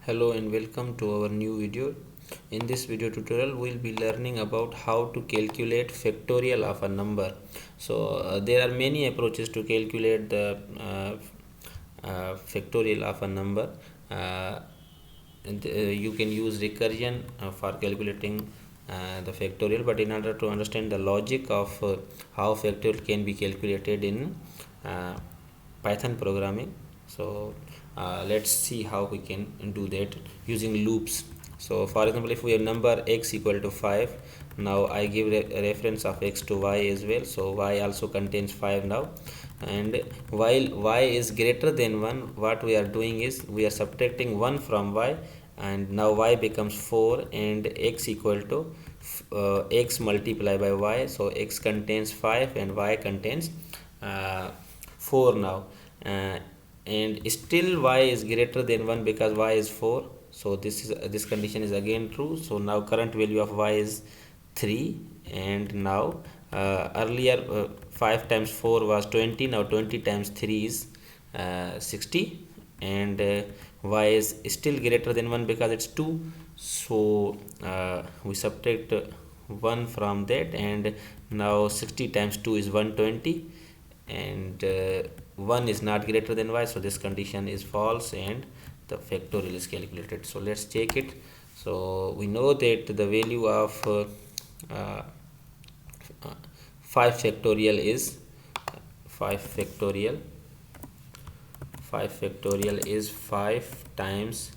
Hello and welcome to our new video. In this video tutorial we will be learning about how to calculate factorial of a number. There are many approaches to calculate the factorial of a number. You can use recursion for calculating the factorial, but in order to understand the logic of how factorial can be calculated in uh, Python programming, let's see how we can do that using loops. So for example, if we have number x equal to 5, now I give reference of x to y as well, so y also contains 5 now. And while y is greater than 1, what we are doing is we are subtracting 1 from y, and now y becomes 4 and x equal to x multiplied by y. So x contains 5 and y contains 4 now. uh, and still y is greater than 1 because y is 4. So this condition is again true. So now current value of y is 3, and now earlier 5 times 4 was 20. Now 20 times 3 is 60, and y is still greater than 1 because it's 2. So we subtract 1 from that, and now 60 times 2 is 120, and 1 is not greater than y, so this condition is false and the factorial is calculated. So let's check it. So we know that the value of 5 factorial is 5 factorial 5 factorial is 5 times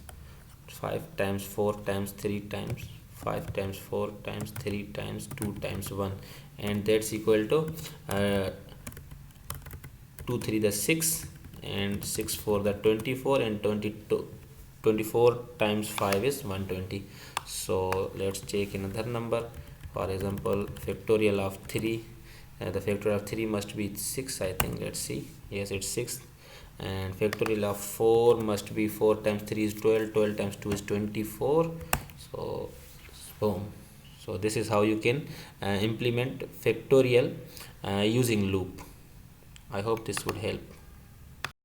4 times 3 times 5 times 4 times 3 times 2 times 1, and that's equal to 2 3 the 6, and 6 4 the 24, and 24 times 5 is 120. So let's check another number. For example, factorial of 3, the factorial of 3 must be 6, I think. Let's see. Yes, it's 6. And factorial of 4 must be 4 times 3 is 12, 12 times 2 is 24. So boom. So this is how you can implement factorial using loop. I hope this would help.